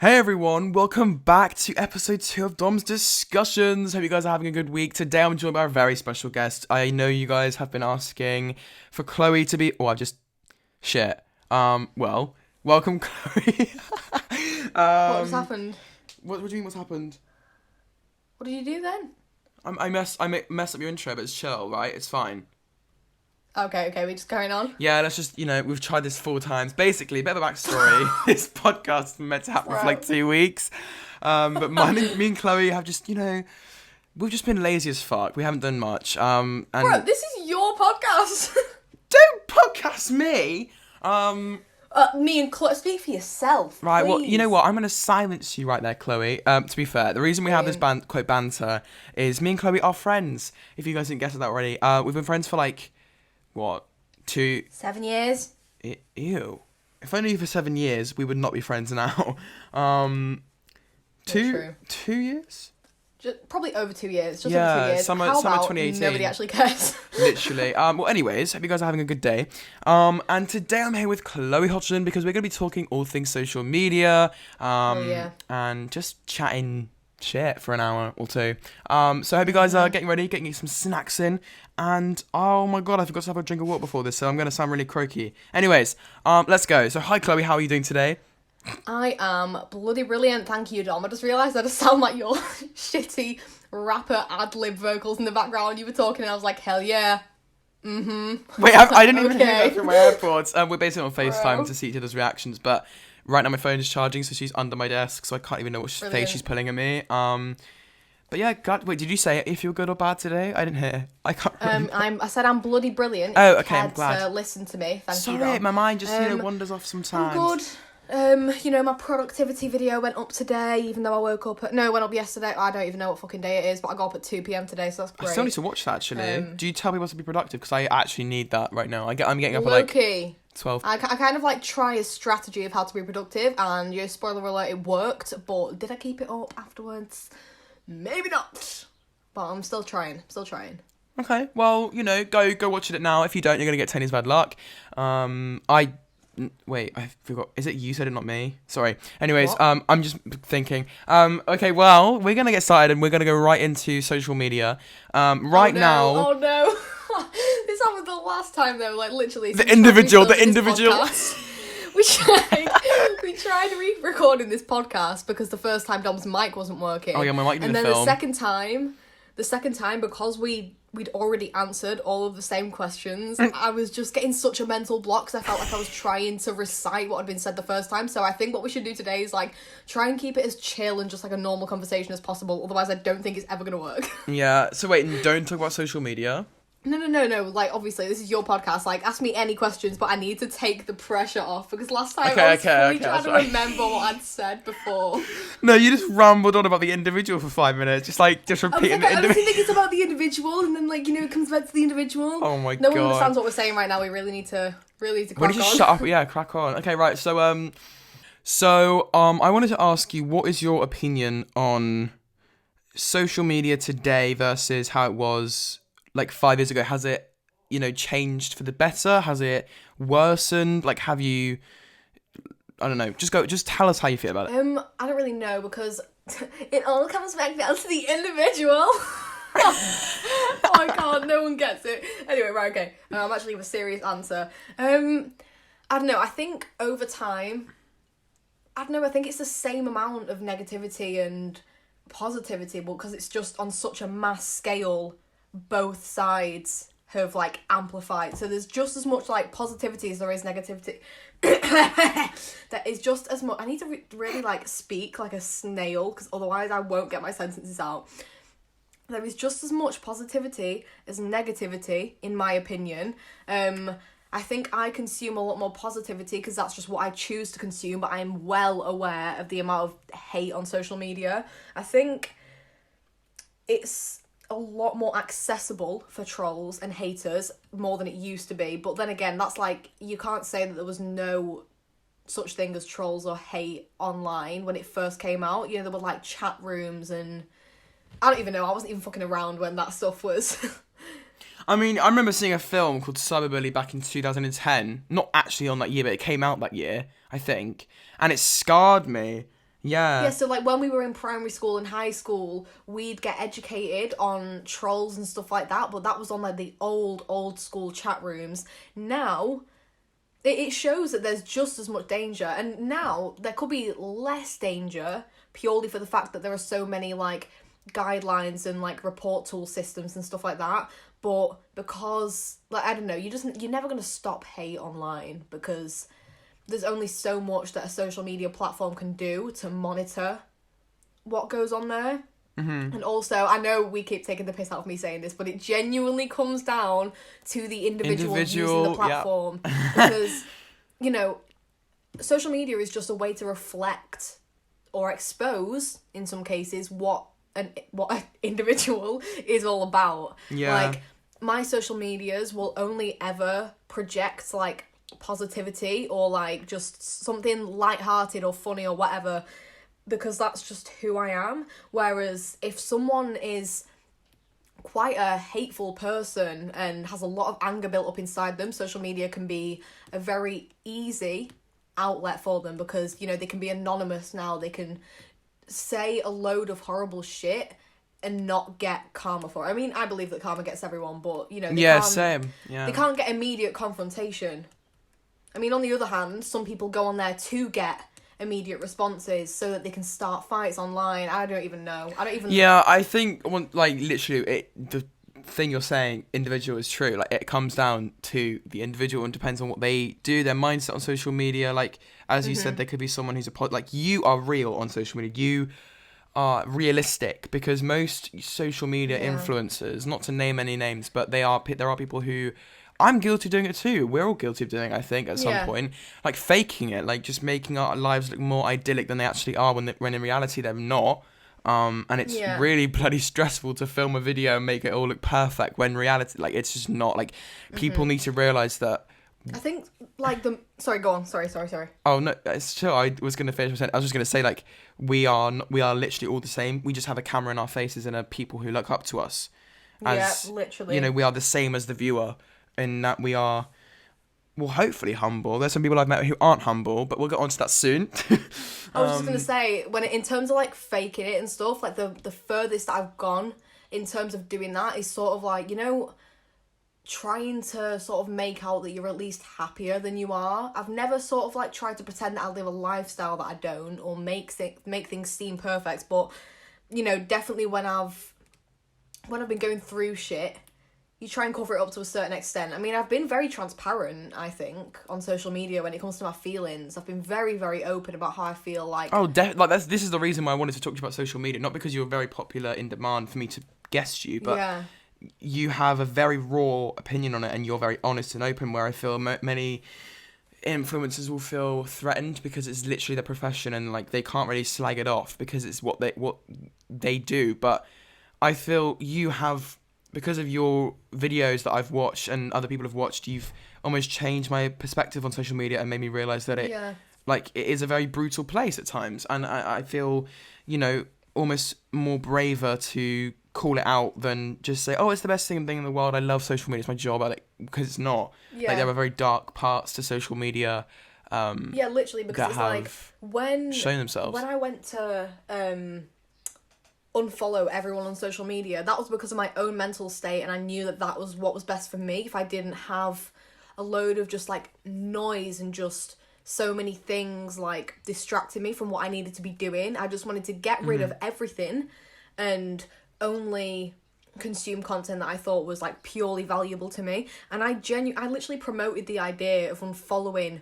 Hey everyone, welcome back to episode 2 of Dom's Discussions. Hope you guys are having a good week. Today I'm joined by a very special guest. I know you guys have been asking for Chloe to be... Oh, I've just... Shit. Welcome Chloe. What just happened? What do you mean what's happened? What did you do then? I messed up your intro, but it's chill, right? It's fine. Okay, we just carrying on. Yeah, let's just, we've tried this 4 times. Basically, a bit of a backstory. This podcast is meant to happen for like 2 weeks. But me and Chloe have just, we've just been lazy as fuck. We haven't done much. And Bro, this is your podcast. don't podcast me! Me and Chloe, speak for yourself. Right, please. well, you know what? I'm going to silence you right there, Chloe. To be fair, the reason we have this quote banter is me and Chloe are friends. If you guys didn't guess that already. We've been friends for like... What? 7 years? Ew. If I knew you for 7 years, we would not be friends now. True. 2 years? Probably over 2 years. Just Yeah, over 2 years. summer How about 2018. Nobody actually cares. Literally. Well, anyways, hope you guys are having a good day. And today I'm here with Chloe Hodgson because we're going to be talking all things social media. And just chatting shit for an hour or two. So I hope you guys are getting ready, getting some snacks in. And oh my god, I forgot to have a drink of water before this, so I'm going to sound really croaky. Anyways, let's go. So hi Chloe, how are you doing today? I am bloody brilliant, thank you, Dom. I just realised I just sound like your shitty rapper ad-lib vocals in the background. You were talking and I was like, hell yeah. Mm-hmm. Wait, I didn't even hear Okay. that through my AirPods. We're basically on FaceTime to see each other's reactions, but right now my phone is charging, so she's under my desk, so I can't even know what face she's pulling at me. But yeah, God, wait, did you say if you're good or bad today? I didn't hear. I can't remember. I said I'm bloody brilliant. Oh, okay, I'm glad. Listen to me, thank you, Sorry, Dom. my mind just, wanders off sometimes. I'm good. My productivity video went up today, even though I woke up it went up yesterday. I don't even know what fucking day it is, but I got up at 2 p.m. today, so that's great. I still need to watch that, actually. Do you tell people to be productive? Because I actually need that right now. I'm getting up at Low-key. 12. I kind of try a strategy of how to be productive, and spoiler alert, it worked, but did I keep it up afterwards? Maybe not. But I'm still trying. Okay, well, go watch it now. If you don't, you're going to get Tony's bad luck. Wait, I forgot. Is it you said it, not me? Sorry. Anyways, What? I'm just thinking. Okay, well, we're going to get started and we're going to go right into social media. Now... Oh, no. This happened the last time, though. Literally. The individual. We tried re-recording this podcast because the first time Dom's mic wasn't working. Oh, yeah, my mic didn't film. And then the second time, because we'd already answered all of the same questions, I was just getting such a mental block because I felt like I was trying to recite what had been said the first time. So I think what we should do today is try and keep it as chill and just a normal conversation as possible. Otherwise, I don't think it's ever going to work. Yeah, so wait, and don't talk about social media? No. Obviously, this is your podcast. Ask me any questions, but I need to take the pressure off because last time I was fully trying to remember what I'd said before. No, you just rambled on about the individual for 5 minutes, just repeating the I individual. think it's about the individual, and then it comes back to the individual. Oh my god. No one understands what we're saying right now. We really need to crack on. We need to shut up. Yeah, crack on. Okay, right. So I wanted to ask you, what is your opinion on social media today versus how it was 5 years ago? Has it, changed for the better? Has it worsened? Have you, I don't know, just tell us how you feel about it. I don't really know because it all comes back down to the individual. Oh my god, no one gets it. Anyway, right, okay. I'm actually a serious answer. I don't know, I think over time, I think it's the same amount of negativity and positivity, but because it's just on such a mass scale, both sides have amplified, so there's just as much positivity as there is negativity. There is just as much. I need to really speak like a snail because otherwise I won't get my sentences out. There is just as much positivity as negativity, in my opinion. I think I consume a lot more positivity because that's just what I choose to consume, but I'm well aware of the amount of hate on social media. I think it's a lot more accessible for trolls and haters more than it used to be, but then again, that's you can't say that there was no such thing as trolls or hate online when it first came out. There were chat rooms and I don't even know, I wasn't even fucking around when that stuff was. I mean, I remember seeing a film called Cyberbully back in 2010, not actually on that year, but it came out that year, I think, and it scarred me Yeah. Yeah, so like when we were in primary school and high school, we'd get educated on trolls and stuff like that, but that was on like the old school chat rooms. Now, it shows that there's just as much danger, and now there could be less danger purely for the fact that there are so many like guidelines and like report tool systems and stuff like that. But because like I don't know, you're never gonna stop hate online because there's only so much that a social media platform can do to monitor what goes on there. Mm-hmm. And also, I know we keep taking the piss out of me saying this, but it genuinely comes down to the individual using the platform. Yeah. Because, you know, social media is just a way to reflect or expose, in some cases, what an individual is all about. Yeah. Like, my social medias will only ever project, like, positivity or, like, just something lighthearted or funny or whatever, because that's just who I am. Whereas if someone is quite a hateful person and has a lot of anger built up inside them, social media can be a very easy outlet for them because, you know, they can be anonymous now. They can say a load of horrible shit and not get karma for it. I mean, I believe that karma gets everyone, but, you know, same. Yeah. They can't get immediate confrontation. I mean, on the other hand, some people go on there to get immediate responses so that they can start fights online. I don't even know. Yeah, I think, like, literally, the thing you're saying, individual, is true. Like, it comes down to the individual and depends on what they do, their mindset on social media. Like, as you said, there could be someone who's like, you are real on social media. You are realistic, because most social media influencers, not to name any names, but there are people who, I'm guilty of doing it too. We're all guilty of doing it, I think, at some point. Like, faking it, like, just making our lives look more idyllic than they actually are when in reality they're not. And it's really bloody stressful to film a video and make it all look perfect when reality, like, it's just not. Like, people need to realise that. I think, like, Sorry, go on. Sorry. Oh, no, it's chill. I was going to finish my sentence. I was just going to say, like, we are literally all the same. We just have a camera in our faces and are people who look up to us. Literally. You know, we are the same as the viewer. In that we are, well, hopefully humble. There's some people I've met who aren't humble, but we'll get onto that soon. I was just gonna say, in terms of like faking it and stuff, like the furthest that I've gone in terms of doing that is sort of like, you know, trying to sort of make out that you're at least happier than you are. I've never sort of like tried to pretend that I live a lifestyle that I don't, or make things seem perfect. But, you know, definitely when I've been going through shit, you try and cover it up to a certain extent. I mean, I've been very transparent, I think, on social media when it comes to my feelings. I've been very, very open about how I feel like... Oh, this is the reason why I wanted to talk to you about social media. Not because you're very popular in demand for me to guest you, but you have a very raw opinion on it and you're very honest and open, where I feel many influencers will feel threatened because it's literally their profession and, like, they can't really slag it off because it's what they do. But I feel you have... because of your videos that I've watched and other people have watched, you've almost changed my perspective on social media and made me realise that it is a very brutal place at times. And I feel, you know, almost more braver to call it out than just say, oh, it's the best thing in the world. I love social media. It's my job. Because it's not. Yeah. Like, there are very dark parts to social media. Literally, because it's like when shown themselves. When I went to unfollow everyone on social media, that was because of my own mental state, and I knew that was what was best for me. If I didn't have a load of just like noise and just so many things like distracting me from what I needed to be doing, I just wanted to get rid of everything and only consume content that I thought was like purely valuable to me. And I literally promoted the idea of unfollowing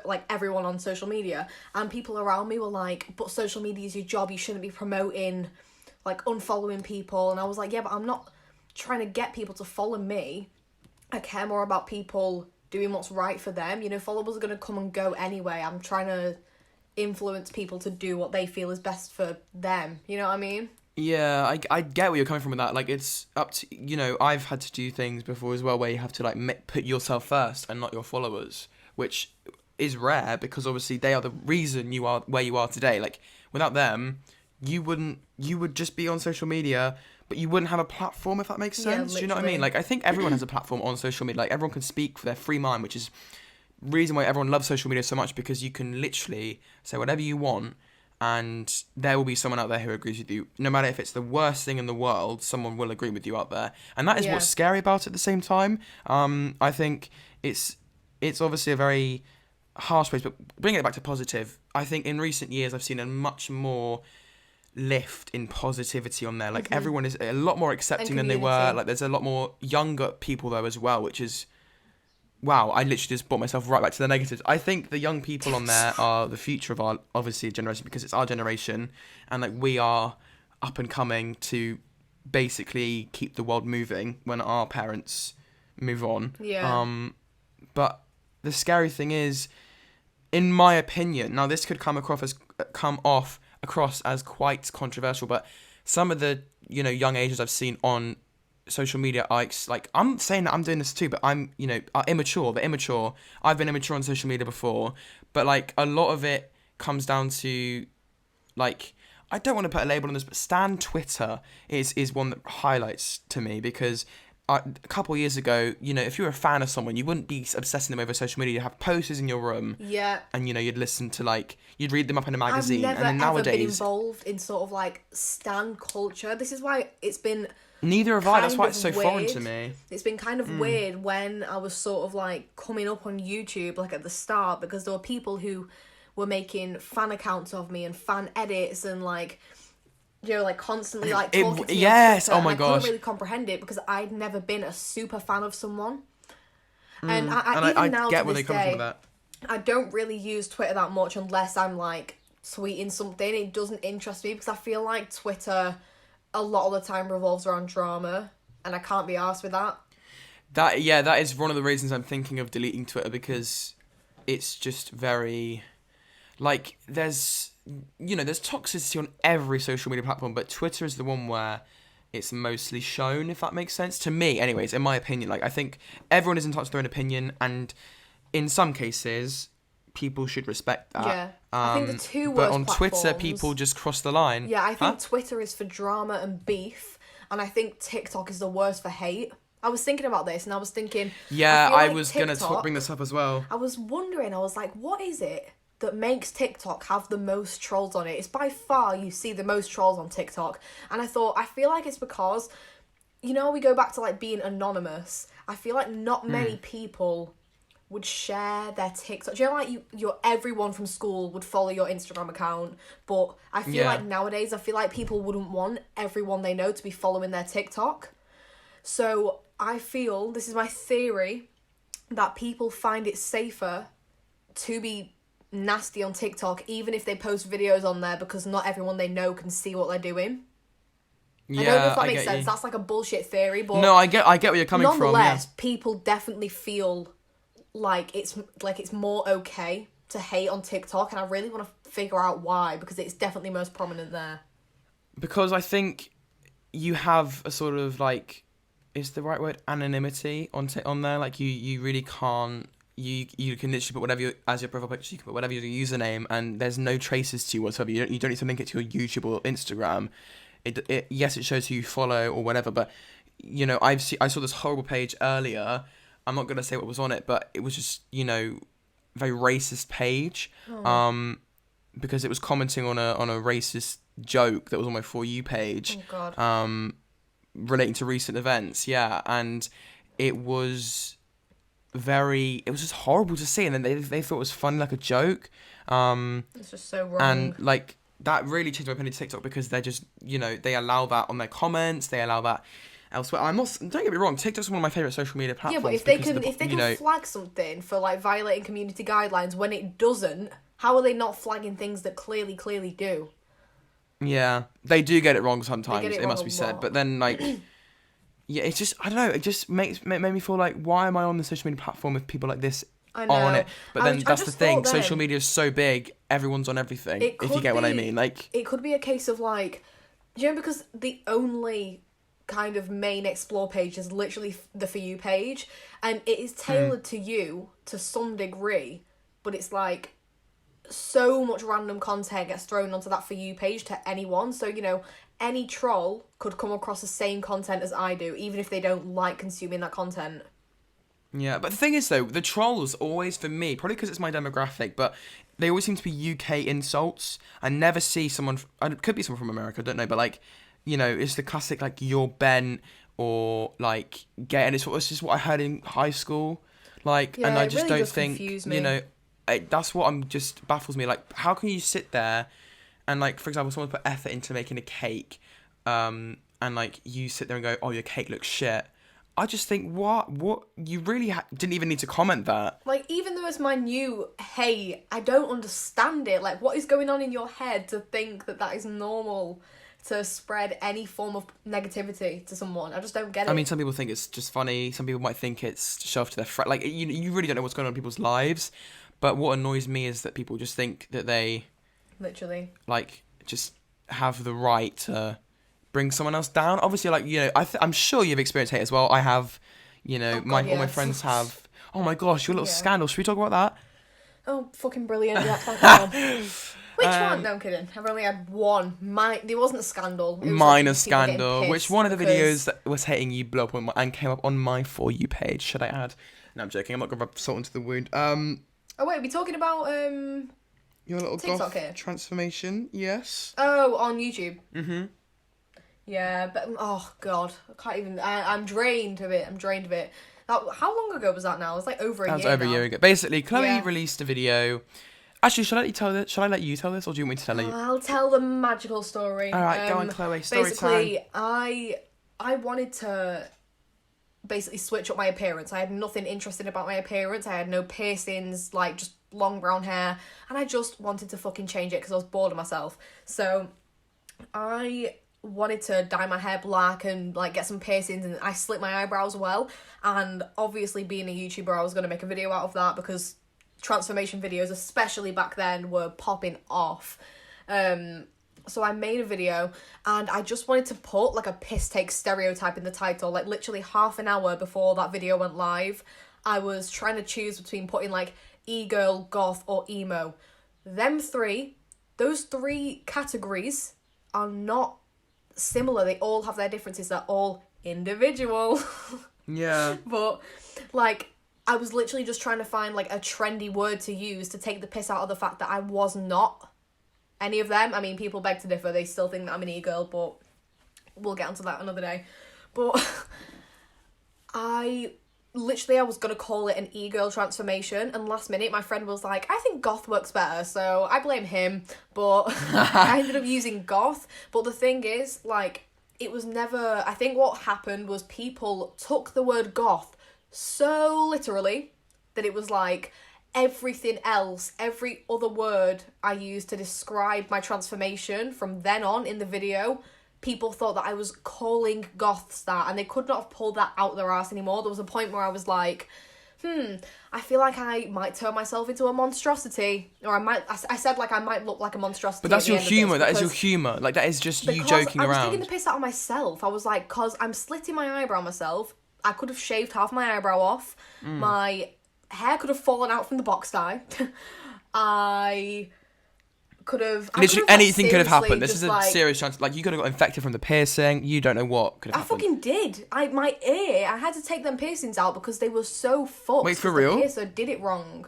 like everyone on social media, and people around me were like, but social media is your job, you shouldn't be promoting like unfollowing people. And I was like, yeah, but I'm not trying to get people to follow me. I care more about people doing what's right for them. You know, followers are going to come and go anyway. I'm trying to influence people to do what they feel is best for them. You know what I mean? Yeah, I get where you're coming from with that. Like, it's up to, you know, I've had to do things before as well where you have to like put yourself first and not your followers, which is rare because obviously they are the reason you are where you are today. Like, without them, you would just be on social media, but you wouldn't have a platform, if that makes sense. Do you know what I mean? Like, I think everyone has a platform on social media. Like, everyone can speak for their free mind, which is the reason why everyone loves social media so much, because you can literally say whatever you want and there will be someone out there who agrees with you. No matter if it's the worst thing in the world, someone will agree with you out there, and that is what's scary about it. At the same time, I think it's obviously a very harsh place, but bringing it back to positive, I think in recent years I've seen a much more lift in positivity on there. Like everyone is a lot more accepting than they were. Like there's a lot more younger people though as well, which is wow. I literally just brought myself right back to the negatives. I think the young people on there are the future of our obviously generation, because it's our generation, and like we are up and coming to basically keep the world moving when our parents move on. But the scary thing is, in my opinion, now this could come across as quite controversial, but some of the young ages I've seen on social media are like, I'm saying that I'm doing this too, but I'm are immature. They're immature. I've been immature on social media before, but like a lot of it comes down to like, I don't want to put a label on this, but Stan Twitter is one that highlights to me, because a couple of years ago, if you were a fan of someone, you wouldn't be obsessing them over social media. You'd have posters in your room. Yeah. And, you'd listen to, you'd read them up in a magazine. I've never, and then nowadays, ever been involved in sort of, stan culture. This is why it's been neither have I. That's why it's so foreign to me. It's been kind of weird when I was sort of, coming up on YouTube, at the start, because there were people who were making fan accounts of me and fan edits and, constantly talking to me. Yes, oh my gosh. I couldn't really comprehend it because I'd never been a super fan of someone. And I get where they come from with that. I don't really use Twitter that much unless I'm tweeting something. It doesn't interest me because I feel like Twitter a lot of the time revolves around drama, and I can't be arsed with that. That is one of the reasons I'm thinking of deleting Twitter, because it's just very there's toxicity on every social media platform, but Twitter is the one where it's mostly shown, if that makes sense. To me, anyways, in my opinion. I think everyone is entitled to their own opinion, and in some cases, people should respect that. Yeah. I think the two worst But on platforms, Twitter, people just cross the line. Yeah, I think Twitter is for drama and beef, and I think TikTok is the worst for hate. I was thinking about this, and I was thinking... Yeah, I was going to bring this up as well. I was wondering, I was like, what is it that makes TikTok have the most trolls on it? It's by far you see the most trolls on TikTok. And I feel like it's because, we go back to being anonymous. I feel like not many people would share their TikTok. Do you know, everyone from school would follow your Instagram account, but I feel like nowadays, people wouldn't want everyone they know to be following their TikTok. So I feel, this is my theory, that people find it safer to be nasty on TikTok, even if they post videos on there, because not everyone they know can see what they're doing. Yeah, I don't know if that makes sense. That's a bullshit theory, but no, I get where you're coming from. Nonetheless, people definitely feel like it's more okay to hate on TikTok, and I really want to figure out why, because it's definitely most prominent there. Because I think you have a sort of is the right word, anonymity on there. You really can't. You can literally put whatever as your profile picture. You can put whatever your username, and there's no traces to you whatsoever. You don't need to link it to your YouTube or Instagram. Yes, it shows who you follow or whatever, but I saw this horrible page earlier. I'm not gonna say what was on it, but it was just very racist page. Because it was commenting on a racist joke that was on my For You page. Oh God. Relating to recent events, yeah, and it was just horrible to see, and then they thought it was funny, like a joke. It's just so wrong. And that really changed my opinion of TikTok, because they're just they allow that on their comments, they allow that elsewhere. Don't get me wrong, TikTok's one of my favourite social media platforms. Yeah, but if they can flag something for violating community guidelines when it doesn't, how are they not flagging things that clearly do? Yeah, they do get it wrong sometimes, it must be said. But then, yeah, it's just, I don't know, it just made me feel like, why am I on the social media platform if people like this are on it? But then that's the thing, social media is so big, everyone's on everything, if you get what I mean. It could be a case of because the only kind of main explore page is literally the For You page, and it is tailored to you to some degree, but it's so much random content gets thrown onto that For You page to anyone. So, any troll could come across the same content as I do, even if they don't like consuming that content. Yeah, but the thing is, though, the trolls always, for me, probably because it's my demographic, but they always seem to be UK insults. I never see someone. It could be someone from America. I don't know, but like, it's the classic like "you're bent" or like "gay," and it's just what I heard in high school. Like, Yeah, and I it just really don't does think confuse me. that's what just baffles me. Like, how can you sit there and like, for example, someone put effort into making a cake, and like you sit there and go, "Oh, your cake looks shit." I just think, what you really didn't even need to comment that. Like, even though it's my new hey, I don't understand it. Like, what is going on in your head to think that that is normal to spread any form of negativity to someone? I just don't get it. I mean, some people think it's just funny. Some people might think it's to show off to their friend. Like, you really don't know what's going on in people's lives. But what annoys me is that people just think that they literally like just have the right to bring someone else down. Obviously, like, I'm sure you've experienced hate as well. I have, all my friends have. Oh my gosh, your little scandal. Should we talk about that? Oh, fucking brilliant. Yeah, thank God. Which one? No, I'm kidding. I've only had one. There wasn't a scandal. It was minor like people scandal. getting Which one of the because- videos that was hating you blew up and came up on my For You page? Should I add? No, I'm joking. I'm not going to rub salt into the wound. Oh, wait, are we talking about Your little TikTok goth here? Transformation? Yes. Oh, on YouTube. Mm-hmm. Yeah, but oh god, I can't even. I'm drained of it. How long ago was that now? It's like over a year. That was over a year ago. Basically, Chloe Yeah. released a video. Actually, should I let you tell this, or do you want me to tell you? I'll tell the magical story. All right, go on, Chloe. Story basically, time. I wanted to basically switch up my appearance. I had nothing interesting about my appearance. I had no piercings, like just long brown hair, and I just wanted to fucking change it because I was bored of myself. So I wanted to dye my hair black and like get some piercings, and I slit my eyebrows well. And obviously, being a YouTuber, I was going to make a video out of that because transformation videos, especially back then, were popping off. So I made a video, and I just wanted to put like a piss take stereotype in the title. Like literally half an hour before that video went live, I was trying to choose between putting like e-girl, goth, or emo. Those three categories are not similar. They all have their differences. They're all individual. Yeah. But like, I was literally just trying to find like a trendy word to use to take the piss out of the fact that I was not any of them. I mean, people beg to differ. They still think that I'm an e-girl, but we'll get onto that another day. But I was going to call it an e-girl transformation, and last minute my friend was like, I think goth works better, so I blame him. But I ended up using goth. But the thing is, like, it was never... I think what happened was people took the word goth so literally that it was like everything else, every other word I used to describe my transformation from then on in the video, people thought that I was calling goths that, and they could not have pulled that out their ass anymore. There was a point where I was like, I feel like I might turn myself into a monstrosity, or I said like I might look like a monstrosity. But that's your humour. That is your humour. Like, that is just you joking around. I was taking the piss out of myself. I was like, cause I'm slitting my eyebrow myself. I could have shaved half my eyebrow off. My hair could have fallen out from the box dye. I could have... Literally anything could have happened. This is a like, serious chance. Like, you could have got infected from the piercing. You don't know what could have happened. I fucking did. My ear, I had to take them piercings out because they were so fucked. Wait, for real? The piercer did it wrong.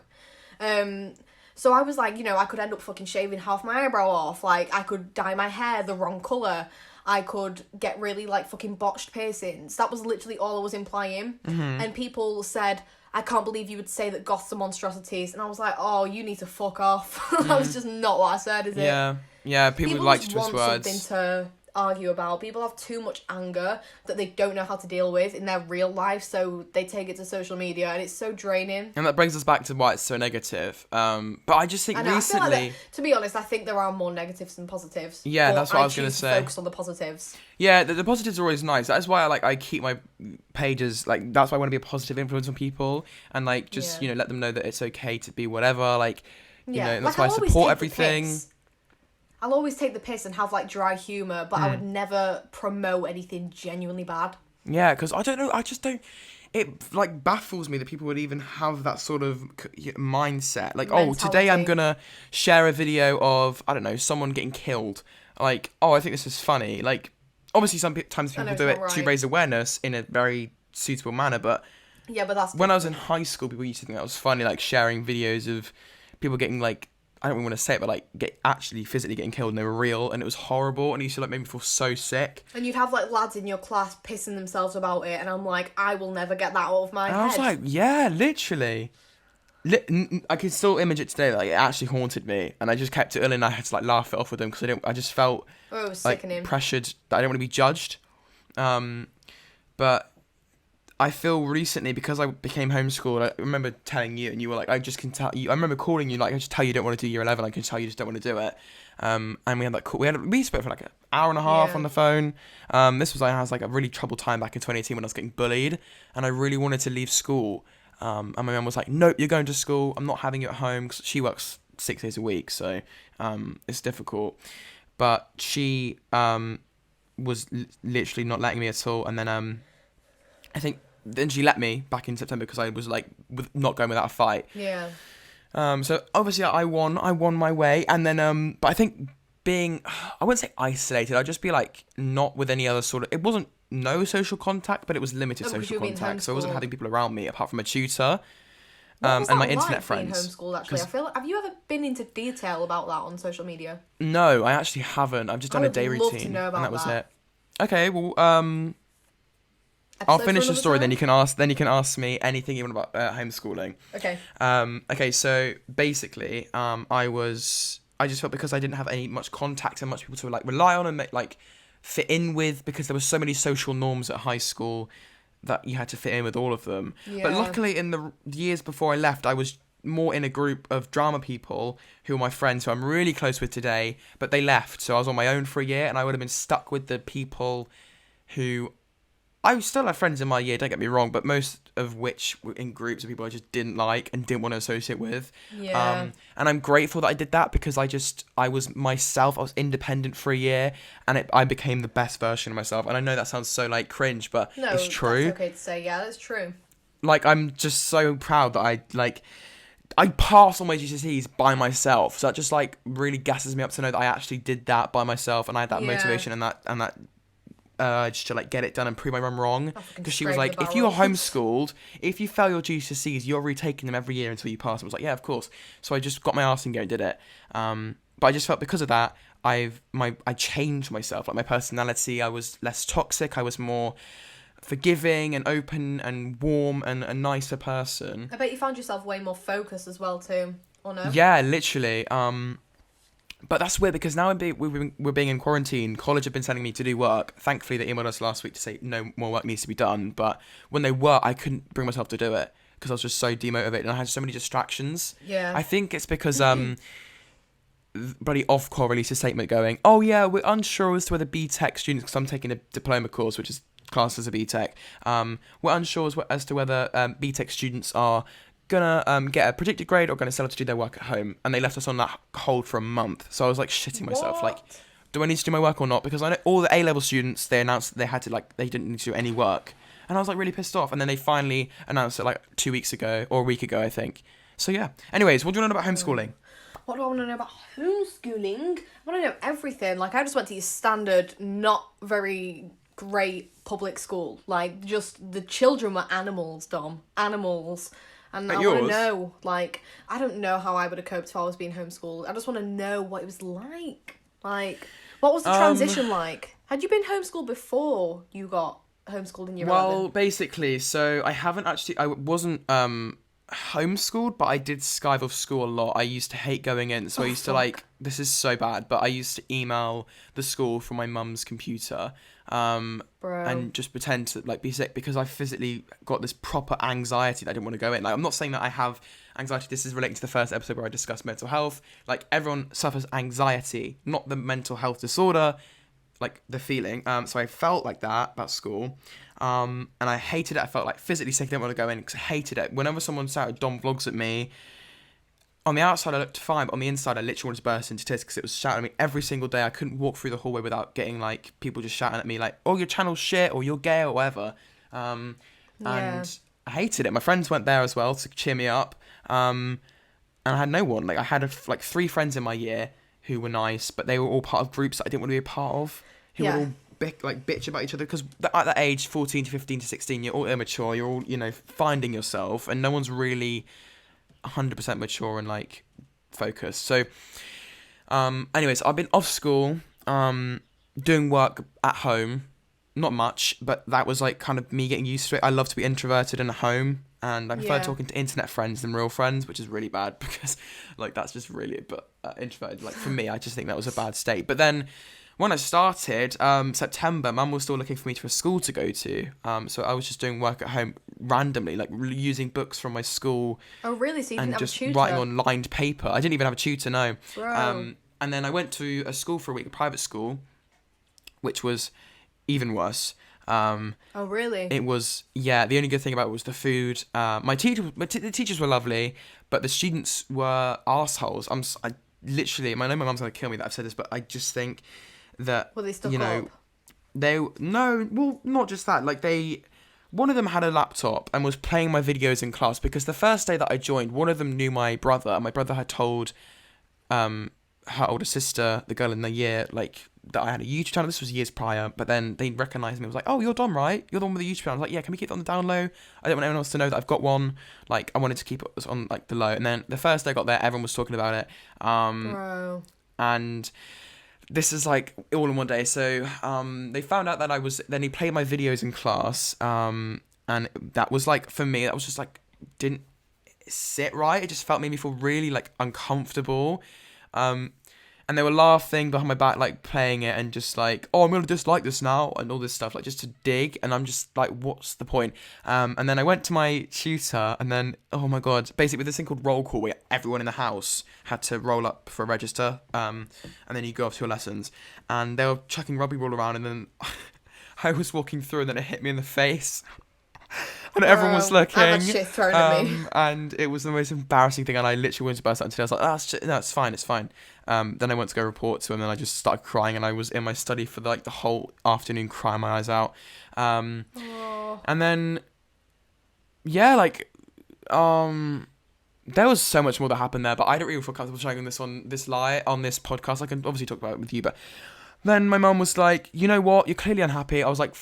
So I was like, I could end up fucking shaving half my eyebrow off. Like, I could dye my hair the wrong colour. I could get really, like, fucking botched piercings. That was literally all I was implying. And people said, I can't believe you would say that goths are monstrosities. And I was like, oh, you need to fuck off. That was just not what I said, is it? Yeah, people like to twist words. Something to argue about. People have too much anger that they don't know how to deal with in their real life, so they take it to social media, and it's so draining. And that brings us back to why it's so negative. But I just think recently... I feel like to be honest, I think there are more negatives than positives. Yeah, that's what I was going to say. Focus on the positives. Yeah, the positives are always nice. That's why I keep my pages, like, that's why I want to be a positive influence on people, and like, just, let them know that it's okay to be whatever, like, that's why I support everything. I'll always take the piss and have, like, dry humour, but I would never promote anything genuinely bad. Yeah, because I don't know, I just don't... It, like, baffles me that people would even have that sort of mindset. Like, mentality. Today I'm going to share a video of, I don't know, someone getting killed. Like, I think this is funny. Like, obviously sometimes people do it to raise awareness in a very suitable manner, but... Yeah, but that's... When I was in high school, people used to think that was funny, like, sharing videos of people getting, like, I don't even want to say it, but like actually physically getting killed, and they were real, and it was horrible, and it used to like make me feel so sick. And you'd have like lads in your class pissing themselves about it, and I'm like, I will never get that out of my head. I was like, yeah, literally. I can still image it today. Like, it actually haunted me, and I just kept it in, and I had to like laugh it off with them because I just felt it was like sickening. pressured that I didn't want to be judged. But I feel recently, because I became homeschooled, I remember telling you, and you were like, I just can tell you. I remember calling you, like, I just tell you don't want to do year 11. I can tell you just don't want to do it. And we had like we spoke for like an hour and a half on the phone. This was like, I was like a really troubled time back in 2018 when I was getting bullied, and I really wanted to leave school. And my mum was like, nope, you're going to school. I'm not having you at home, because she works 6 days a week, so it's difficult. But she was literally not letting me at all. And then I think then she let me back in September because I was like not going without a fight. Yeah. So obviously I won my way. And then but I think being, I wouldn't say isolated, I'd just be like not with any other sort of, it wasn't no social contact, but it was limited social contact. So I wasn't having people around me apart from a tutor and my internet friends. Homeschooled, actually, I feel. Have you ever been into detail about that on social media? No, I actually haven't. I've just done a day routine, to know about and that was that. it. Okay, well, I'll finish the story. Then you can ask me anything you want about homeschooling. Okay. Okay. So basically, I just felt because I didn't have any much contact and much people to like rely on and like fit in with, because there were so many social norms at high school that you had to fit in with all of them. Yeah. But luckily, in the years before I left, I was more in a group of drama people who are my friends, who I'm really close with today, but they left. So I was on my own for a year, and I would have been stuck with the people who I still have friends in my year, don't get me wrong, but most of which were in groups of people I just didn't like and didn't want to associate with. Yeah. And I'm grateful that I did that, because I was myself, I was independent for a year, and I became the best version of myself. And I know that sounds so like cringe, but it's true. That's okay to say, yeah, that's true. Like, I'm just so proud that I passed all my GCSEs by myself. So that just like really gasses me up to know that I actually did that by myself, and I had that motivation and that urge to like get it done and prove my mum wrong, because she was like, if you are homeschooled, if you fail your GCSEs, you're retaking them every year until you pass. I was like, yeah, of course. So I just got my arse and go and did it. But I just felt because of that, I changed myself, like my personality. I was less toxic. I was more forgiving and open and warm and a nicer person. I bet you found yourself way more focused as well too, or no? Yeah, literally. But that's weird, because now we're being in quarantine. College have been sending me to do work. Thankfully, they emailed us last week to say no more work needs to be done. But when they were, I couldn't bring myself to do it because I was just so demotivated and I had so many distractions. Yeah. I think it's because bloody Ofcom released a statement going, oh yeah, we're unsure as to whether BTEC students, because I'm taking a diploma course, which is classed as a BTEC. We're unsure as to whether BTEC students are gonna get a predicted grade or gonna settle to do their work at home, and they left us on that hold for a month. So I was like shitting myself, like, do I need to do my work or not? Because I know all the A-level students, they announced that they had to, like, they didn't need to do any work, and I was like really pissed off. And then they finally announced it like 2 weeks ago or a week ago, I think. So yeah, anyways, what do you want to know about homeschooling? What do I want to know about homeschooling? I want to know everything. Like, I just went to your standard, not very great public school. Like, just the children were animals, Dom. Animals. And I want to know, like, I don't know how I would have coped if I was being homeschooled. I just want to know what it was like. Like, what was the transition like? Had you been homeschooled before you got homeschooled in year 11? Well, basically, so I wasn't homeschooled, but I did skive off school a lot. I used to hate going in, so I used to like, this is so bad, but I used to email the school from my mum's computer and just pretend to like be sick, because I physically got this proper anxiety that I didn't want to go in. Like, I'm not saying that I have anxiety, this is relating to the first episode where I discussed mental health. Like, everyone suffers anxiety, not the mental health disorder, like the feeling. So I felt like that about school. And I hated it. I felt like physically sick. I didn't want to go in because I hated it. Whenever someone shouted Dom vlogs at me, on the outside I looked fine, but on the inside I literally wanted to burst into tears because it was shouting at me every single day. I couldn't walk through the hallway without getting like people just shouting at me like, oh, your channel's shit, or you're gay, or whatever. And I hated it. My friends went there as well to cheer me up. And I had no one. Like, I had like 3 friends in my year who were nice, but they were all part of groups that I didn't want to be a part of, who were all bitch about each other, because at that age, 14 to 15 to 16, you're all immature, you're all, finding yourself, and no one's really 100% mature and like focused. So, anyways, I've been off school, doing work at home. Not much, but that was like kind of me getting used to it. I love to be introverted and at home, and I prefer talking to internet friends than real friends, which is really bad because like that's just really introverted. Like for me, I just think that was a bad state. But then when I started September, Mum was still looking for me to a school to go to. So I was just doing work at home randomly, like using books from my school. Oh really? So you didn't have a tutor? And just writing on lined paper. I didn't even have a tutor, no. Bro. And then I went to a school for a week, a private school, which was even worse. Oh really? It was, yeah, the only good thing about it was the food. The teachers were lovely, but the students were arseholes. I literally, I know my mum's gonna kill me that I've said this, but I just think that, Well, they stuck you know, up. not just that, like one of them had a laptop and was playing my videos in class, because the first day that I joined, one of them knew my brother, and my brother had told her older sister, the girl in the year, like, that I had a YouTube channel. This was years prior, but then they recognised me. It was like, oh, you're Dom, right? You're the one with the YouTube channel. I was like, yeah, can we keep it on the down low? I don't want anyone else to know that I've got one. Like, I wanted to keep it on, like, the low. And then the first day I got there, everyone was talking about it. Bro. And this is, like, all in one day. So, they found out that then he played my videos in class. And that was, like, for me, that was just, like, didn't sit right. It just made me feel really, like, uncomfortable. And they were laughing behind my back, like, playing it, and just like, oh, I'm going to dislike this now, and all this stuff, like, just to dig, and I'm just like, what's the point? And then I went to my tutor, and then, oh my god, basically with this thing called roll call, where everyone in the house had to roll up for a register, and then you go off to your lessons, and they were chucking rugby ball around, and then I was walking through, and then it hit me in the face. And everyone was looking. I had shit thrown at me. And it was the most embarrassing thing, and I literally wanted to burst out into tears. I was like, no, it's fine, it's fine. Then I went to go report to him, and I just started crying, and I was in my study for like the whole afternoon, crying my eyes out. And then, yeah, like, there was so much more that happened there, but I don't really feel comfortable sharing this on this podcast. I can obviously talk about it with you, but then my mum was like, you know what, you're clearly unhappy. I was like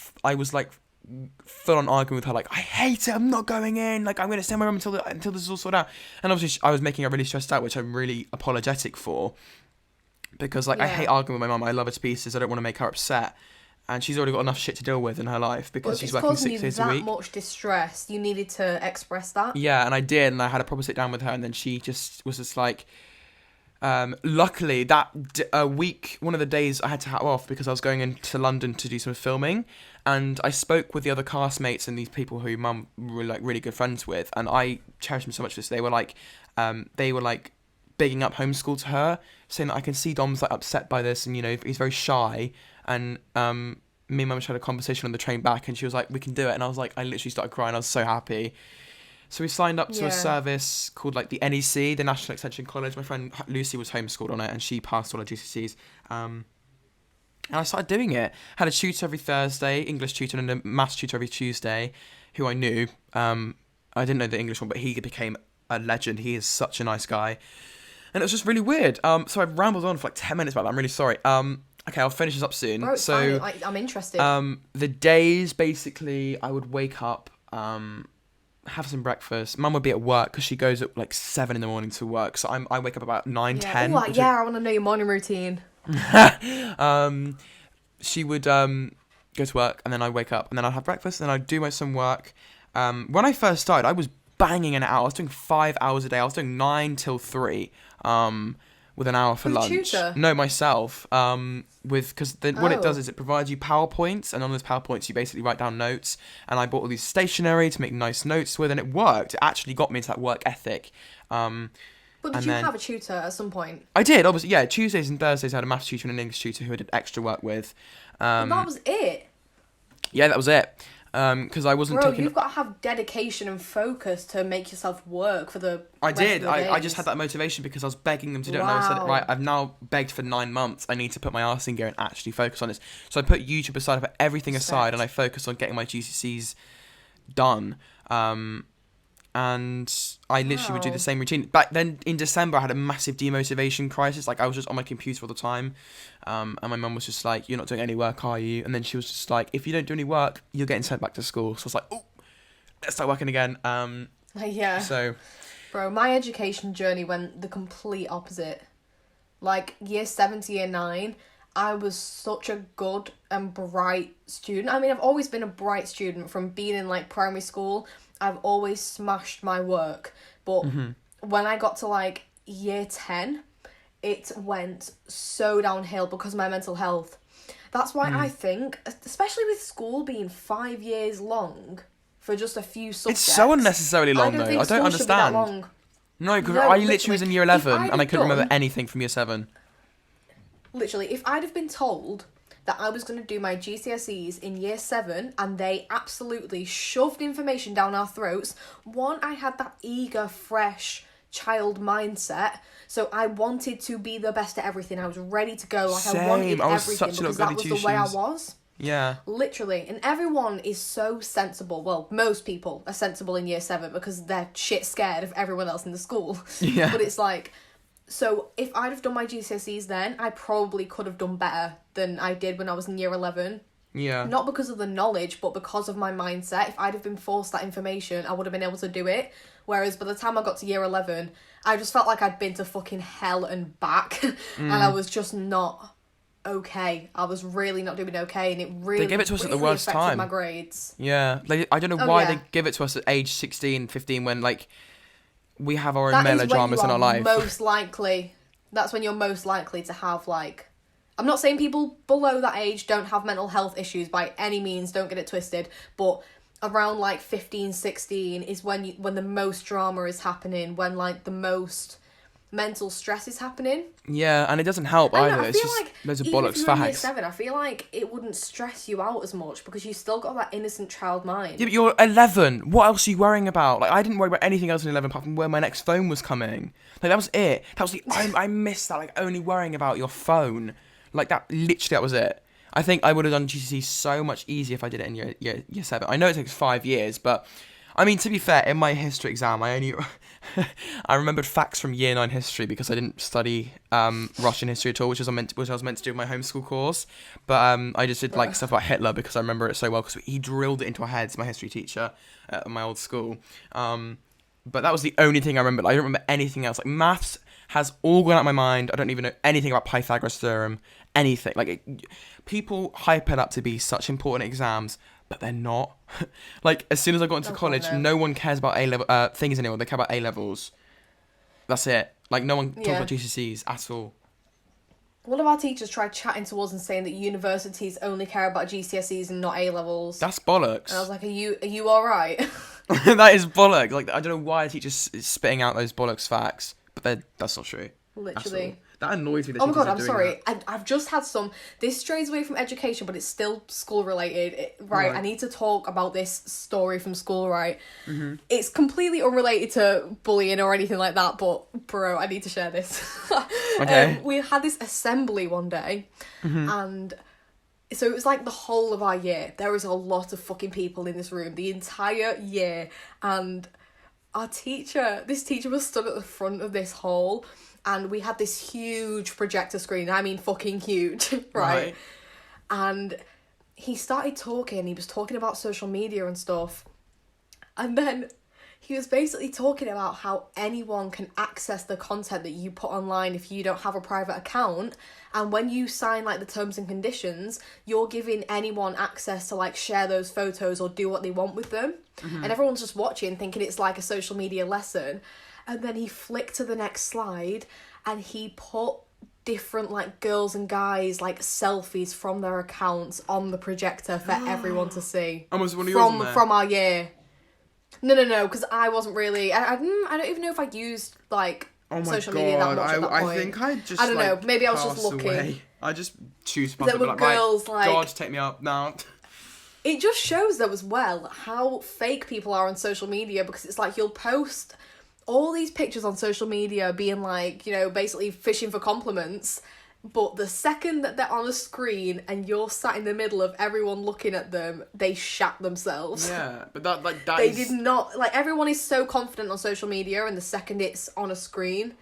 full on arguing with her, like, I hate it, I'm not going in, like, I'm going to stay in my room until this is all sorted out. And obviously I was making her really stressed out, which I'm really apologetic for, because like, I hate arguing with my mum. I love her to pieces. I don't want to make her upset, and she's already got enough shit to deal with in her life, because she's working 6 days a week. That much distress, you needed to express that. Yeah, and I did, and I had a proper sit down with her, and then she just was just like, luckily that week, one of the days I had to have off because I was going into London to do some filming, and I spoke with the other castmates and these people who mum were like really good friends with, and I cherish them so much for this. They were like bigging up homeschool to her, saying that I can see Dom's like upset by this, and you know, he's very shy, and me and mum had a conversation on the train back, and she was like, we can do it, and I was like, I literally started crying. I was so happy. So we signed up to a service called like the NEC, the National Extension College. My friend Lucy was homeschooled on it, and she passed all her GCSEs. And I started doing it. Had a tutor every Thursday, English tutor, and a maths tutor every Tuesday, who I knew. I didn't know the English one, but he became a legend. He is such a nice guy. And it was just really weird. So I've rambled on for like 10 minutes about that. I'm really sorry. Okay, I'll finish this up soon. Bro, so fine. I'm interested. The days, basically, I would wake up, have some breakfast. Mum would be at work because she goes at like 7 a.m. to work. So I wake up about 9, 10. Ooh, I want to know your morning routine. She would go to work, and then I'd wake up, and then I'd have breakfast, and then I'd do some work. When I first started, I was banging an hour. I was doing 5 hours a day. I was doing 9 till 3. With an hour for lunch. Tutor? No, myself. Because what it does is it provides you PowerPoints, and on those PowerPoints you basically write down notes. And I bought all these stationery to make nice notes with, and it worked. It actually got me into that work ethic. But did you have a tutor at some point? I did, obviously. Yeah, Tuesdays and Thursdays I had a maths tutor and an English tutor who I did extra work with. But that was it. Yeah, that was it. Because I wasn't taking. You've got to have dedication and focus to make yourself work for the. I did. I just had that motivation because I was begging them to do it. And I said, right, I've now begged for 9 months. I need to put my arse in gear and actually focus on this. So I put YouTube aside, I put everything aside, and I focused on getting my GCSEs done. And I literally would do the same routine. Back then in December, I had a massive demotivation crisis. Like, I was just on my computer all the time. And my mum was just like, you're not doing any work, are you? And then she was just like, if you don't do any work, you're getting sent back to school. So I was like, oh, let's start working again. Yeah. So Bro, my education journey went the complete opposite. Like, year 7 to year 9, I was such a good and bright student. I mean, I've always been a bright student from being in, like, primary school. I've always smashed my work. But when I got to, like, year 10, it went so downhill because of my mental health. That's why I think, especially with school being 5 years long for just a few subjects... It's so unnecessarily long, though. I don't understand. No, because I literally was in year 11 and I couldn't remember anything from year 7. Literally, if I'd have been told that I was going to do my GCSEs in year 7 and they absolutely shoved information down our throats, one, I had that eager, fresh child mindset, so I wanted to be the best at everything. I was ready to go, like I wanted everything because that was the way I was. Yeah. Literally. And everyone is so sensible. Well, most people are sensible in year 7 because they're shit scared of everyone else in the school. Yeah. But it's like... So, if I'd have done my GCSEs then, I probably could have done better than I did when I was in year 11. Yeah. Not because of the knowledge, but because of my mindset. If I'd have been forced that information, I would have been able to do it. Whereas by the time I got to year 11, I just felt like I'd been to fucking hell and back. And I was just not okay. I was really not doing okay. And it really, they gave it to us at the really worst affected time. my grades. Yeah. Like, I don't know why they give it to us at age 16, 15 when, like... we have our own melodramas in our life. That's when you're most likely to have, like... I'm not saying people below that age don't have mental health issues by any means, don't get it twisted, but around, like, 15, 16 is when the most drama is happening, when, like, the most mental stress is happening. Yeah, and it doesn't help either. It's just like loads of even bollocks if you're in year facts. 7, I feel like it wouldn't stress you out as much because you still got that innocent child mind. Yeah, but you're 11. What else are you worrying about? Like, I didn't worry about anything else in 11 apart from where my next phone was coming. Like, that was it. That was the... I missed that, like, only worrying about your phone. Like, that was it. I think I would have done GCSE so much easier if I did it in year 7. I know it takes 5 years, but... I mean, to be fair, in my history exam, I remembered facts from year 9 history because I didn't study Russian history at all, which I was meant to do in my homeschool course. But I just did like stuff about Hitler because I remember it so well because he drilled it into our heads, my history teacher at my old school. But that was the only thing I remember. I don't remember anything else. Like, maths has all gone out of my mind. I don't even know anything about Pythagoras theorem, anything. Like, people hype it up to be such important exams, but they're not. Like, as soon as I got into college, no one cares about A-level things anymore. They care about A-levels. That's it. Like, no one talks about GCSEs at all. One of our teachers tried chatting to us and saying that universities only care about GCSEs and not A-levels. That's bollocks. And I was like, are you alright? That is bollocks. Like, I don't know why a teacher's spitting out those bollocks facts, but that's not true. Literally. That annoys me. That oh my god, I'm sorry. I've just had some... This strays away from education, but it's still school related. Right, I need to talk about this story from school, right? Mm-hmm. It's completely unrelated to bullying or anything like that, but bro, I need to share this. Okay. We had this assembly one day, and... So it was like the whole of our year. There was a lot of fucking people in this room, the entire year. And this teacher was stood at the front of this hall, and we had this huge projector screen. I mean, fucking huge, right? And he started talking. He was talking about social media and stuff. And then he was basically talking about how anyone can access the content that you put online if you don't have a private account. And when you sign, like, the terms and conditions, you're giving anyone access to, like, share those photos or do what they want with them. Mm-hmm. And everyone's just watching, thinking it's like a social media lesson. And then he flicked to the next slide and he put different, like, girls and guys, like, selfies from their accounts on the projector for everyone to see. And was one of yours on there? From our year. No, because I wasn't really... I don't even know if I used, like... social media that much at that point. I think I just, I don't know, maybe I was just looking. Away. I just choose to there were girls like... God, take me up now. It just shows, though, as well, how fake people are on social media, because it's like you'll post all these pictures on social media being like, you know, basically fishing for compliments, but the second that they're on a screen and you're sat in the middle of everyone looking at them, they shat themselves. Yeah, but that they did not... Like, everyone is so confident on social media, and the second it's on a screen...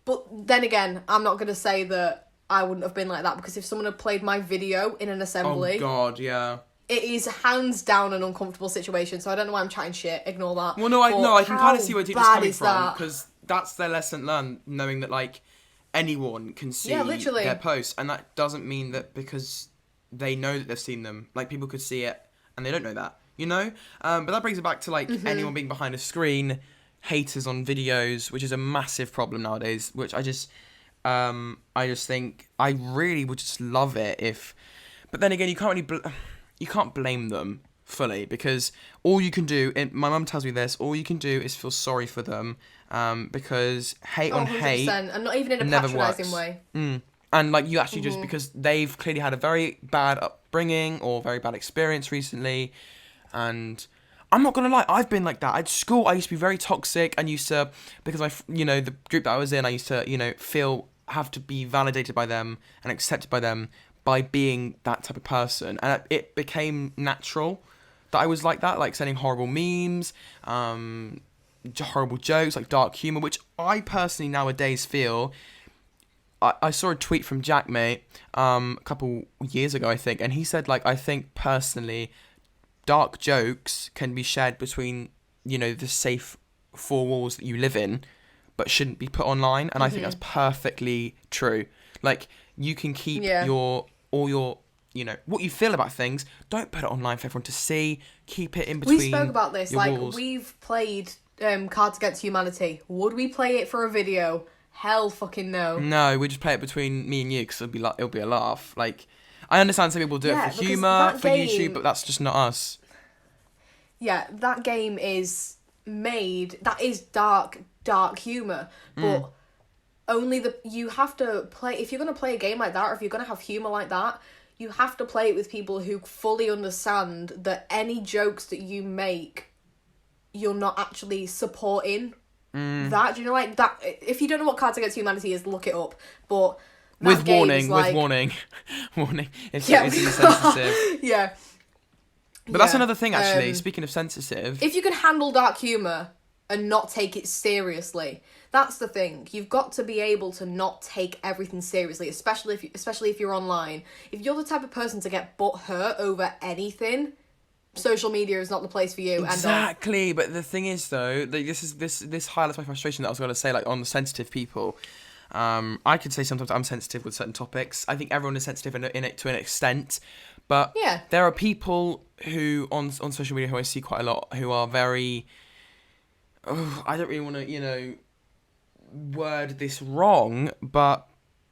But then again, I'm not going to say that I wouldn't have been like that, because if someone had played my video in an assembly... Oh, God, yeah. it is hands down an uncomfortable situation. So I don't know why I'm chatting shit. Ignore that. Well, no, I can kind of see where teachers bad coming is from, that? because that's their lesson learned, knowing that like anyone can see literally. their posts, and that doesn't mean that because they know that they've seen them, like people could see it and they don't know that, you know. But that brings it back to like anyone being behind a screen, haters on videos, which is a massive problem nowadays. Which I just think I really would just love it if, but then again, you can't really you can't blame them fully, because all you can do, and my mum tells me this, all you can do is feel sorry for them, because hate on 100%, hate, and not even in a never patronising works. way. And like you actually just, because they've clearly had a very bad upbringing or very bad experience recently, and I'm not gonna lie, I've been like that at school. I used to be very toxic, and used to, because the group that I was in, I used to have to be validated by them and accepted by them by being that type of person, and it became natural that I was like that, like sending horrible memes, horrible jokes, like dark humor, which I personally nowadays feel. I saw a tweet from Jack, mate, a couple years ago, I think, and he said, like, I think personally, dark jokes can be shared between, the safe four walls that you live in, but shouldn't be put online, and I think that's perfectly true. Like, you can keep all your what you feel about things. Don't put it online for everyone to see. Keep it in between. We spoke about this. Like, walls. We've played Cards Against Humanity. Would we play it for a video? Hell fucking no. No, we just play it between me and you, because it'll be a laugh. Like, I understand some people do it for humour, for YouTube, but that's just not us. Yeah, that game is made. That is dark humour, but you have to play, if you're going to play a game like that, or if you're going to have humour like that, you have to play it with people who fully understand that any jokes that you make, you're not actually supporting that. Do you know, like, that? If you don't know what Cards Against Humanity is, look it up. But with warning, warning, it's sensitive. Yeah. But that's another thing, actually. Speaking of sensitive, if you can handle dark humour and not take it seriously, that's the thing. You've got to be able to not take everything seriously, especially if you're online. If you're the type of person to get butthurt over anything, social media is not the place for you. Exactly. But the thing is, though, this highlights my frustration that I was going to say, like, on the sensitive people. I could say sometimes I'm sensitive with certain topics. I think everyone is sensitive in it to an extent. But there are people who on social media who I see quite a lot who are very... I don't really want to, word this wrong, but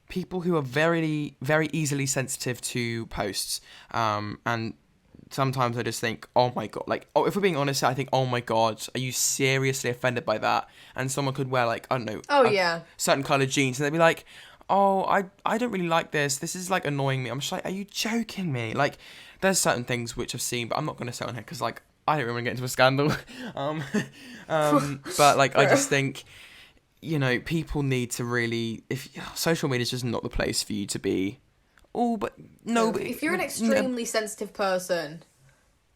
people who are very, very easily sensitive to posts. And sometimes I just think, oh my God, like, if we're being honest, I think, oh my God, are you seriously offended by that? And someone could wear, like, I don't know, certain coloured jeans, and they'd be like, oh, I don't really like this is, like, annoying me. I'm just like, are you joking me? Like, there's certain things which I've seen, but I'm not going to say on here, because, like, I don't really want to get into a scandal. But, like, I just think, people need to really, social media is just not the place for you to be. Oh, but no. But if you're an extremely sensitive person,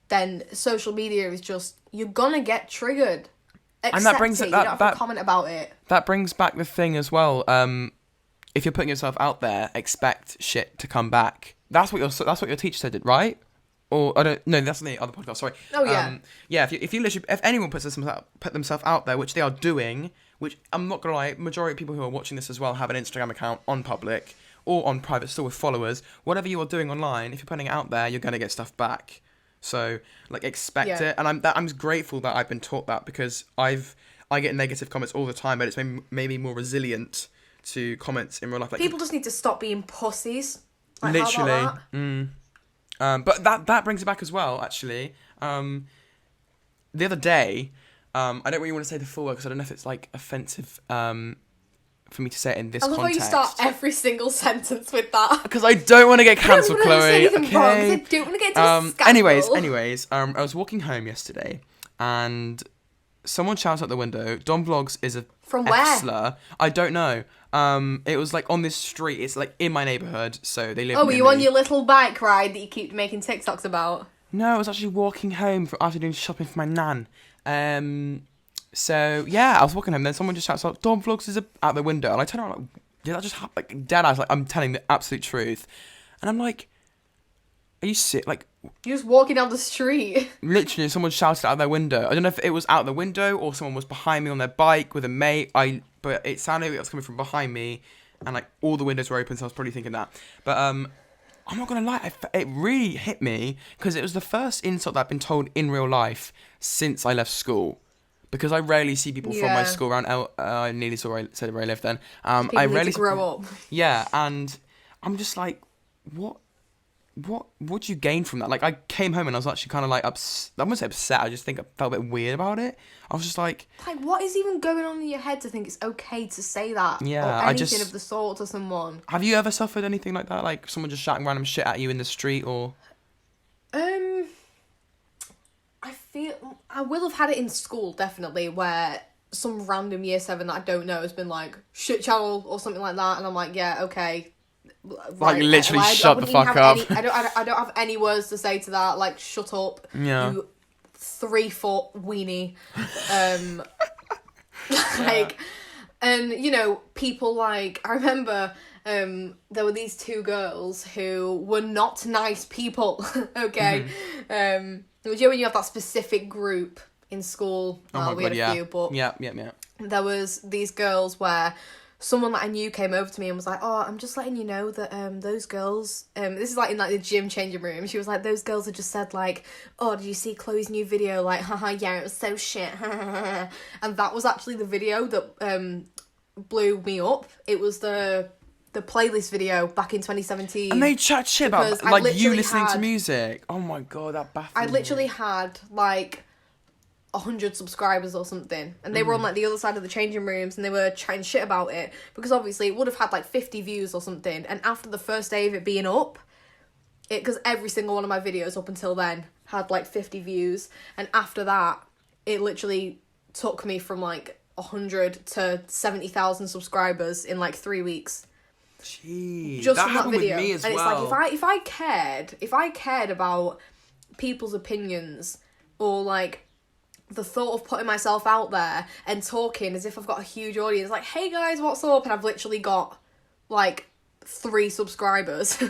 then social media is just, you're gonna get triggered. And that brings you don't have to comment about it. That brings back the thing as well. If you're putting yourself out there, expect shit to come back. That's what your teacher said, right? Or I don't. No, that's the other podcast. Sorry. Oh yeah. Yeah. If anyone put themselves out there, which they are doing, which I'm not gonna lie, majority of people who are watching this as well have an Instagram account on public or on private, still with followers. Whatever you are doing online, if you're putting it out there, you're gonna get stuff back. So, like, expect it. And I'm grateful that I've been taught that, because I get negative comments all the time, but it's made me more resilient to comments in real life. Like, people just need to stop being pussies. Like, literally. how about that? But that brings it back as well, actually. The other day, I don't really want to say the full word because I don't know if it's, like, offensive for me to say it in this context. I love how you start every single sentence with that. Because I don't want to get cancelled, Chloe. Okay. I don't want to get into a scandal. Anyways, I was walking home yesterday, and someone shouts out the window, Dom Vlogs is a From where? slur. I don't know. It was, like, on this street. It's, like, in my neighbourhood, so they live Oh, near were you me. on your little bike ride that you keep making TikToks about? No, I was actually walking home after doing shopping for my nan. So, yeah, I was walking home, then someone just shouts out, Dom Vlogs is out the window, and I turn around, like, did that just happen? Like, dead eyes, like, I'm telling the absolute truth. And I'm like, are you sick? Like, You're just walking down the street. Literally, someone shouted out their window. I don't know if it was out the window or someone was behind me on their bike with a mate. But it sounded like it was coming from behind me, and like all the windows were open, so I was probably thinking that. But I'm not gonna lie, it really hit me because it was the first insult that I've been told in real life since I left school. Because I rarely see people from my school around. I nearly said where I lived then. I rarely grow up. Yeah, and I'm just like, what do you gain from that? Like, I came home and I was actually kind of like I wouldn't say upset. I just think I felt a bit weird about it. I was just like, what is even going on in your head to think it's okay to say that? Yeah, or anything of the sort to someone. Have you ever suffered anything like that? Like someone just shouting random shit at you in the street, or? I feel I will have had it in school, definitely, where some random year 7 that I don't know has been like shit channel or something like that, and I'm like, yeah, okay. Right. Like literally shut the fuck up. I don't have any words to say to that. Like, shut up. Yeah. You 3-foot weenie. Like, and you know, people like, I remember there were these 2 girls who were not nice people. Okay. You know when you have that specific group in school. We had a few, but yeah. There was these girls where someone that I knew came over to me and was like, oh, I'm just letting you know that those girls, this is like in like the gym changing room, she was like, those girls had just said like, oh, did you see Chloe's new video? Like, haha, yeah, it was so shit. And that was actually the video that blew me up. It was the playlist video back in 2017. And they chat shit about like you listening to music. Oh my god, that baffles me. I literally had like 100 subscribers or something, and they were on like the other side of the changing rooms, and they were chatting shit about it because obviously it would have had like 50 views or something. And after the first day of it being up, because every single one of my videos up until then had like 50 views, and after that it literally took me from like 100 to 70,000 subscribers in like 3 weeks. Jeez, just that from that happened video. with me as and well. It's like if I cared about people's opinions, or like the thought of putting myself out there and talking as if I've got a huge audience, like, hey guys, what's up? And I've literally got like 3 subscribers.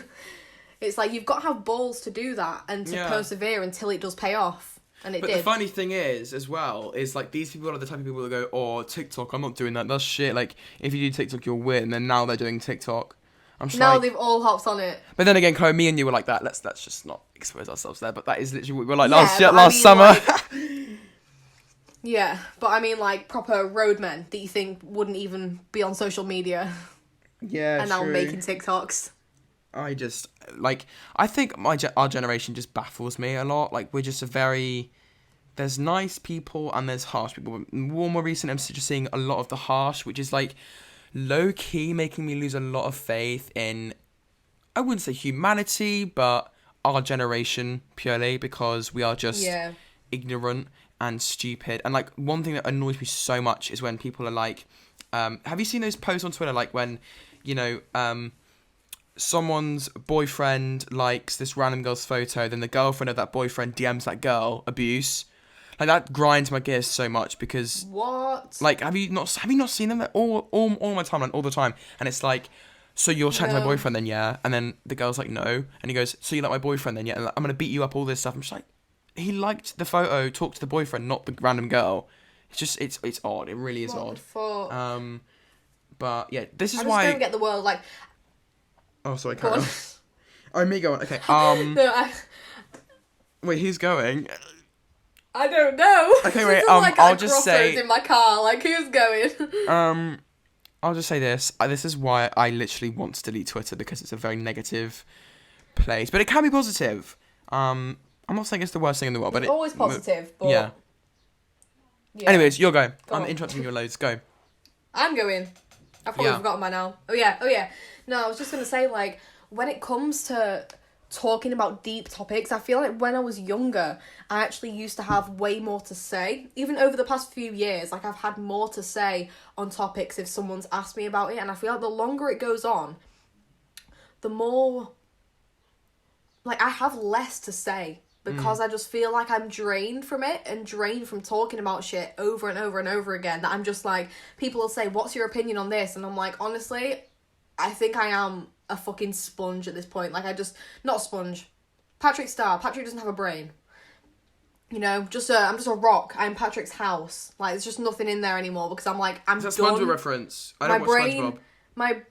It's like you've got to have balls to do that and to persevere until it does pay off. And But the funny thing is, as well, is like these people are the type of people that go, oh, TikTok, I'm not doing that. That's shit. Like, if you do TikTok, you'll win. And then now they're doing TikTok. I'm just now like, they've all hopped on it. But then again, Chloe, me and you were like that. Let's just not expose ourselves there. But that is literally what we were like Yeah, last summer. Like, yeah, but I mean, like, proper roadmen that you think wouldn't even be on social media. Yeah, and now making TikToks. I just, like, I think our generation just baffles me a lot. Like, we're just there's nice people and there's harsh people. More recent, I'm just seeing a lot of the harsh, which is, like, low-key making me lose a lot of faith in, I wouldn't say humanity, but our generation, purely, because we are just ignorant and stupid. And, like, one thing that annoys me so much is when people are like, have you seen those posts on Twitter, like, when, you know, someone's boyfriend likes this random girl's photo, then the girlfriend of that boyfriend DMs that girl abuse. Like, that grinds my gears so much because what? Like, have you not seen them all my timeline all the time? And it's like, so you're chatting to my boyfriend then, yeah? And then the girl's like, no. And he goes, so you like my boyfriend then, yeah? And like, I'm gonna beat you up, all this stuff. I'm just like, he liked the photo, talked to the boyfriend, not the random girl. It's just it's odd. It really is odd. The fuck? But yeah, this is I why. just don't get the world like. Oh, sorry, carry on. Oh, me going. Okay. No, Wait, who's going? I don't know. Okay, wait. Like I'll just say. in my car. Like, who's going? I'll just say this. This is why I literally want to delete Twitter, because it's a very negative place, but it can be positive. I'm not saying it's the worst thing in the world, but it's always positive. But yeah. Anyways, you're going. Go I'm on. interrupting your loads. Go. I'm going. I've probably forgotten by now. Oh yeah. No, I was just gonna say, like, when it comes to talking about deep topics, I feel like when I was younger, I actually used to have way more to say. Even over the past few years, like, I've had more to say on topics if someone's asked me about it, and I feel like the longer it goes on, the more, like, I have less to say, because I just feel like I'm drained from it and drained from talking about shit over and over and over again, that I'm just like, people will say, what's your opinion on this? And I'm like, honestly, I think I am a fucking sponge at this point. Like, not a sponge. Patrick Star. Patrick doesn't have a brain. You know, I'm just a rock. I'm Patrick's house. Like, there's just nothing in there anymore because I'm like, I'm done. Is that SpongeBob reference? I don't watch SpongeBob.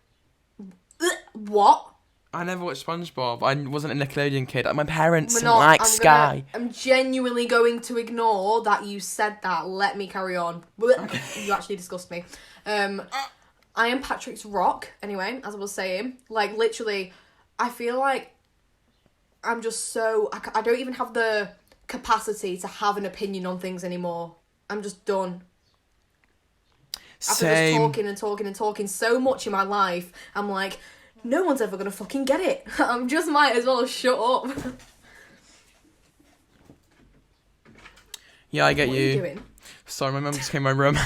What? I never watched SpongeBob. I wasn't a Nickelodeon kid. My parents didn't like Sky. I'm genuinely going to ignore that you said that. Let me carry on. You actually disgust me. I am Patrick's rock, anyway, as I was saying. Like, literally, I feel like I'm just so... I don't even have the capacity to have an opinion on things anymore. I'm just done. After just talking and talking and talking so much in my life, I'm like... No one's ever going to fucking get it. I just might as well shut up. Yeah, I get you. What are you doing? Sorry, my mum just came in my room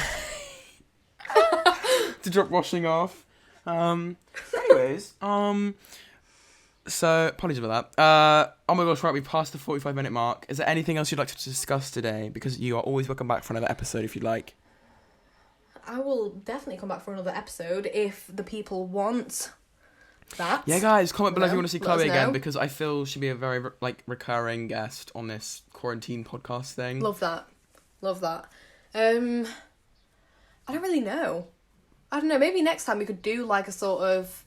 to drop washing off. Anyways, so apologies about that. Oh my gosh, right, we passed the 45-minute mark. Is there anything else you'd like to discuss today? Because you are always welcome back for another episode if you'd like. I will definitely come back for another episode if the people want... that. Yeah, guys, comment below if you want to see Chloe again, because I feel she'd be a very recurring guest on this quarantine podcast thing. Love that. I don't really know. I don't know. Maybe next time we could do like a sort of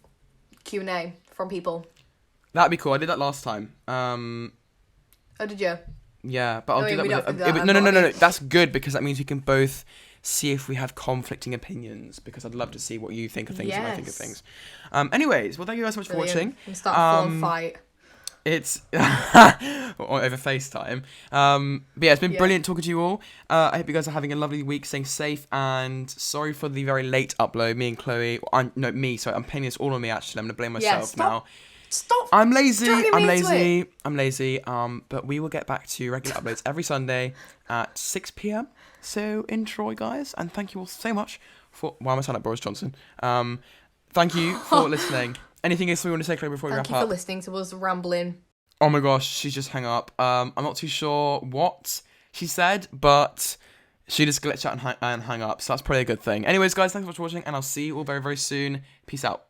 Q&A from people. That'd be cool. I did that last time. Oh, did you? Yeah, but I'll do that. No. That's good because that means we can both see if we have conflicting opinions, because I'd love to see what you think of things and I think of things. Anyways, well, thank you guys so much for watching. We start a full fight. It's over FaceTime. But yeah, it's been brilliant talking to you all. I hope you guys are having a lovely week, staying safe, and sorry for the very late upload. Me and Chloe, I'm pinning this all on me actually. I'm gonna blame myself now. Stop. I'm lazy. But we will get back to regular uploads every Sunday at 6 p.m. So enjoy, guys, and thank you all so much for... Why am I sounding like Boris Johnson? Thank you for listening. Anything else we want to say, Chloe, before we wrap up? Thank you for listening to us rambling. Oh my gosh, she just hung up. I'm not too sure what she said, but she just glitched out and hung up, so that's probably a good thing. Anyways, guys, thanks so much for watching, and I'll see you all very, very soon. Peace out.